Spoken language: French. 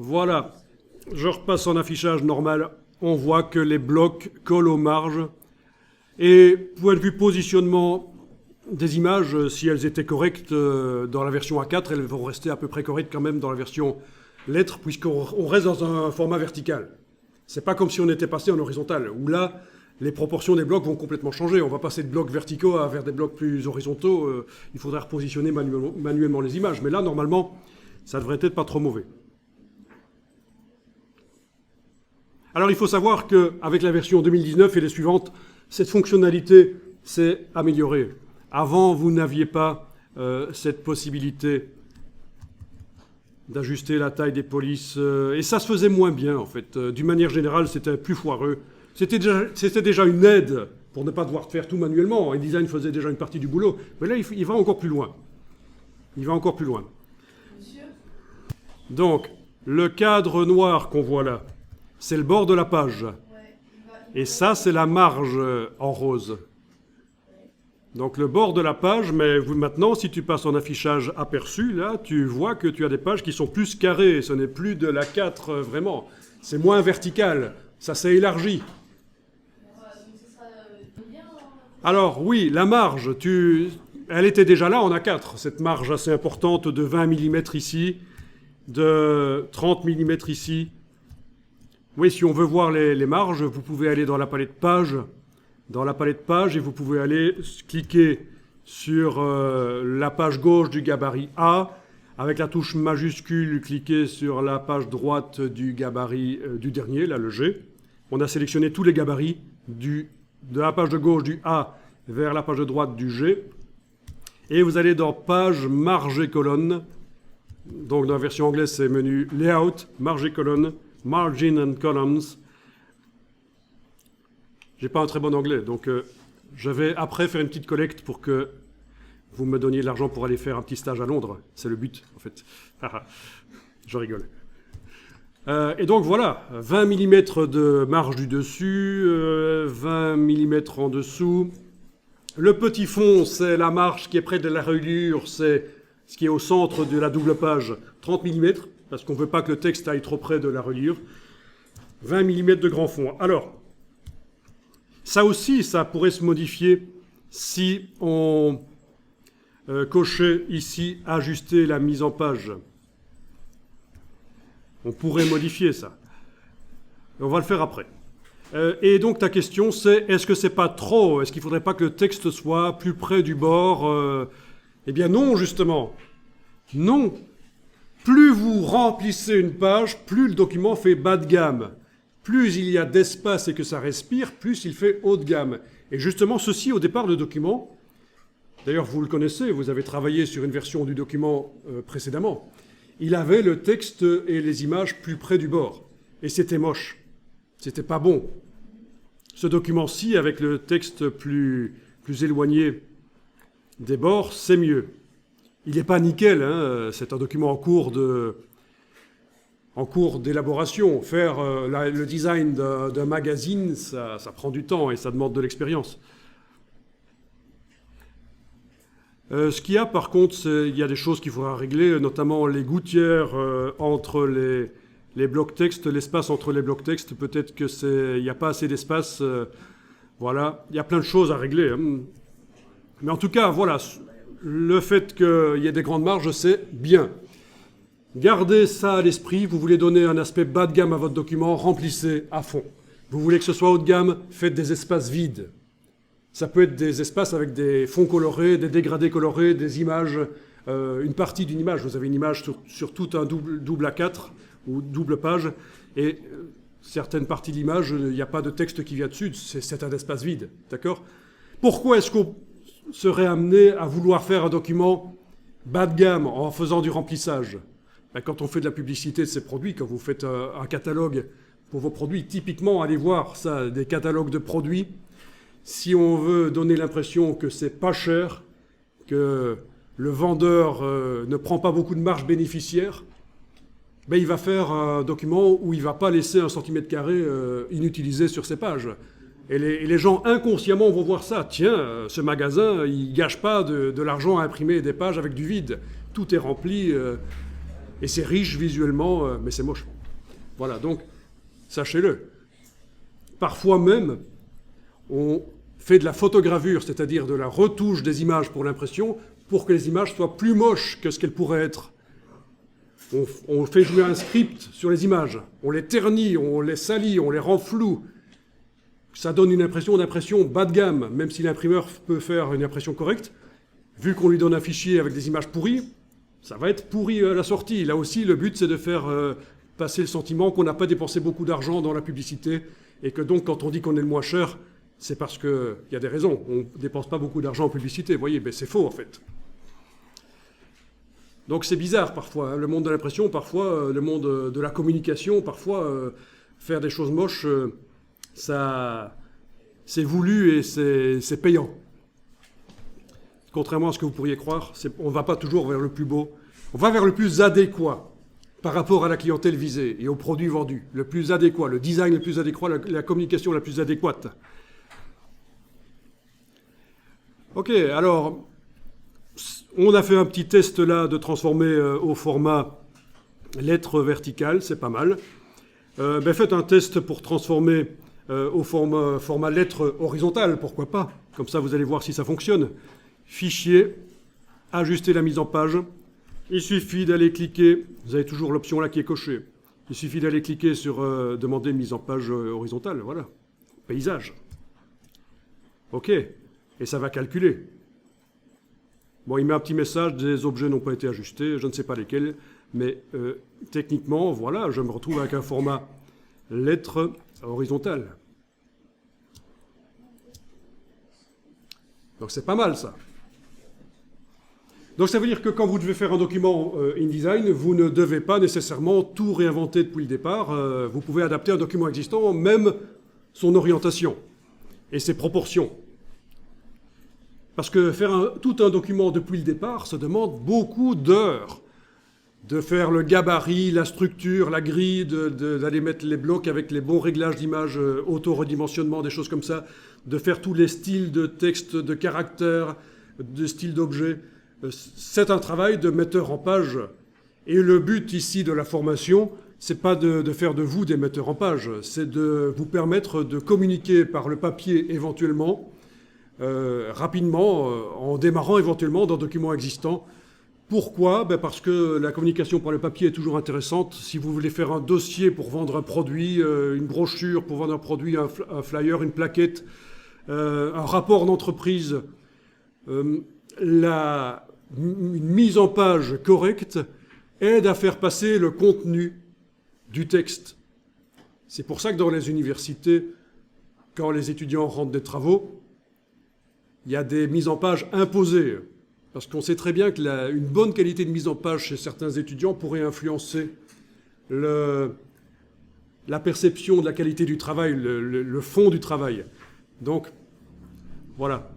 Voilà, je repasse en affichage normal. On voit que les blocs collent aux marges. Et point de vue positionnement des images, si elles étaient correctes dans la version A4, elles vont rester à peu près correctes quand même dans la version lettres, puisqu'on reste dans un format vertical. C'est pas comme si on était passé en horizontal, où là, les proportions des blocs vont complètement changer. On va passer de blocs verticaux vers des blocs plus horizontaux. Il faudrait repositionner manuellement les images. Mais là, normalement, ça devrait être pas trop mauvais. Alors, il faut savoir qu'avec la version 2019 et les suivantes, cette fonctionnalité s'est améliorée. Avant, vous n'aviez pas cette possibilité d'ajuster la taille des polices. Et ça se faisait moins bien, en fait. D'une manière générale, c'était plus foireux. C'était déjà une aide pour ne pas devoir faire tout manuellement. InDesign faisait déjà une partie du boulot. Mais là, il va encore plus loin. Il va encore plus loin. Monsieur ? Donc, le cadre noir qu'on voit là, c'est le bord de la page. Ouais, Et ça, c'est la marge en rose. Donc le bord de la page, mais maintenant, si tu passes en affichage aperçu, là, tu vois que tu as des pages qui sont plus carrées. Ce n'est plus de l'A4 vraiment. C'est moins vertical. Ça s'est élargi. donc ce sera bien. Alors oui, la marge, elle était déjà là en A4. Cette marge assez importante de 20 mm ici, de 30 mm ici. Oui, si on veut voir les marges, vous pouvez aller dans la palette page. Dans la palette page, et vous pouvez aller cliquer sur la page gauche du gabarit A. Avec la touche majuscule, cliquez sur la page droite du gabarit du dernier, là le G. On a sélectionné tous les gabarits de la page de gauche du A vers la page de droite du G. Et vous allez dans page, marge et colonne. Donc dans la version anglaise, c'est menu Layout, marge et colonne, Margin and Columns. J'ai pas un très bon anglais, donc je vais après faire une petite collecte pour que vous me donniez de l'argent pour aller faire un petit stage à Londres. C'est le but, en fait. Je rigole. Et donc voilà, 20 mm de marge du dessus, 20 mm en dessous. Le petit fond, c'est la marge qui est près de la reliure, c'est ce qui est au centre de la double page, 30 mm, parce qu'on ne veut pas que le texte aille trop près de la reliure. 20 mm de grand fond. Alors, ça aussi, ça pourrait se modifier si on cochait ici « Ajuster la mise en page ». On pourrait modifier ça. On va le faire après. Et donc ta question c'est, est-ce que c'est pas trop? Est-ce qu'il ne faudrait pas que le texte soit plus près du bord? Eh bien non, justement. Non. Plus vous remplissez une page, plus le document fait bas de gamme. Plus il y a d'espace et que ça respire, plus il fait haut de gamme. Et justement, ceci, au départ, le document, d'ailleurs, vous le connaissez, vous avez travaillé sur une version du document précédemment, il avait le texte et les images plus près du bord. Et c'était moche. C'était pas bon. Ce document-ci, avec le texte plus éloigné des bords, c'est mieux. Il n'est pas nickel, hein, c'est un document en cours d'élaboration. Faire le design d'un magazine, ça prend du temps et ça demande de l'expérience. Ce qu'il y a par contre, il y a des choses qu'il faudra régler, notamment les gouttières entre les blocs texte, l'espace entre les blocs texte. Peut-être qu'il n'y a pas assez d'espace. Voilà, il y a plein de choses à régler. Hein. Mais en tout cas, voilà, le fait qu'il y ait des grandes marges, c'est bien. Gardez ça à l'esprit, vous voulez donner un aspect bas de gamme à votre document, remplissez à fond. Vous voulez que ce soit haut de gamme, faites des espaces vides. Ça peut être des espaces avec des fonds colorés, des dégradés colorés, des images, une partie d'une image. Vous avez une image sur tout un double A4 ou double page, et certaines parties de l'image, il n'y a pas de texte qui vient dessus, c'est un espace vide. D'accord ? Pourquoi est-ce qu'on serait amené à vouloir faire un document bas de gamme en faisant du remplissage ? Quand on fait de la publicité de ces produits, quand vous faites un catalogue pour vos produits, typiquement, allez voir ça, des catalogues de produits. Si on veut donner l'impression que c'est pas cher, que le vendeur ne prend pas beaucoup de marge bénéficiaire, ben il va faire un document où il ne va pas laisser 1 cm² inutilisé sur ses pages. Et les gens inconsciemment vont voir ça. Tiens, ce magasin, il ne gâche pas de l'argent à imprimer des pages avec du vide. Tout est rempli. Et c'est riche visuellement, mais c'est moche. Voilà, donc, sachez-le. Parfois même, on fait de la photogravure, c'est-à-dire de la retouche des images pour l'impression, pour que les images soient plus moches que ce qu'elles pourraient être. On fait jouer un script sur les images, on les ternit, on les salit, on les rend floues. Ça donne une impression bas de gamme, même si l'imprimeur peut faire une impression correcte. Vu qu'on lui donne un fichier avec des images pourries, ça va être pourri à la sortie. Là aussi, le but, c'est de faire passer le sentiment qu'on n'a pas dépensé beaucoup d'argent dans la publicité et que donc, quand on dit qu'on est le moins cher, c'est parce qu'il y a des raisons. On ne dépense pas beaucoup d'argent en publicité, vous voyez, mais c'est faux en fait. Donc c'est bizarre parfois, hein, le monde de l'impression, parfois le monde de la communication, parfois faire des choses moches, ça, c'est voulu et c'est payant. Contrairement à ce que vous pourriez croire, on ne va pas toujours vers le plus beau, on va vers le plus adéquat par rapport à la clientèle visée et aux produits vendus. Le plus adéquat, le design le plus adéquat, la communication la plus adéquate. Ok, alors, on a fait un petit test là de transformer au format lettre verticale, c'est pas mal. Faites un test pour transformer au format lettre horizontale, pourquoi pas. Comme ça, vous allez voir si ça fonctionne. Fichier, ajuster la mise en page. Il suffit d'aller cliquer, vous avez toujours l'option là qui est cochée. Il suffit d'aller cliquer sur demander une mise en page horizontale, voilà. Paysage. Ok, et ça va calculer. Bon, il met un petit message, des objets n'ont pas été ajustés, je ne sais pas lesquels, mais techniquement, voilà, je me retrouve avec un format lettre horizontale. Donc c'est pas mal ça. Donc ça veut dire que quand vous devez faire un document InDesign, vous ne devez pas nécessairement tout réinventer depuis le départ. Vous pouvez adapter un document existant, même son orientation et ses proportions. Parce que faire tout un document depuis le départ, ça demande beaucoup d'heures. De faire le gabarit, la structure, la grille, d'aller mettre les blocs avec les bons réglages d'image, auto-redimensionnement, des choses comme ça, de faire tous les styles de texte, de caractères, de styles d'objets. C'est un travail de metteur en page. Et le but ici de la formation, c'est pas de faire de vous des metteurs en page, c'est de vous permettre de communiquer par le papier éventuellement, rapidement, en démarrant éventuellement d'un document existant. Pourquoi ? Parce que la communication par le papier est toujours intéressante. Si vous voulez faire un dossier pour vendre un produit, une brochure pour vendre un produit, un flyer, une plaquette, un rapport d'entreprise, une mise en page correcte aide à faire passer le contenu du texte. C'est pour ça que dans les universités, quand les étudiants rendent des travaux, il y a des mises en page imposées. Parce qu'on sait très bien qu'une bonne qualité de mise en page chez certains étudiants pourrait influencer la perception de la qualité du travail, le fond du travail. Donc, voilà.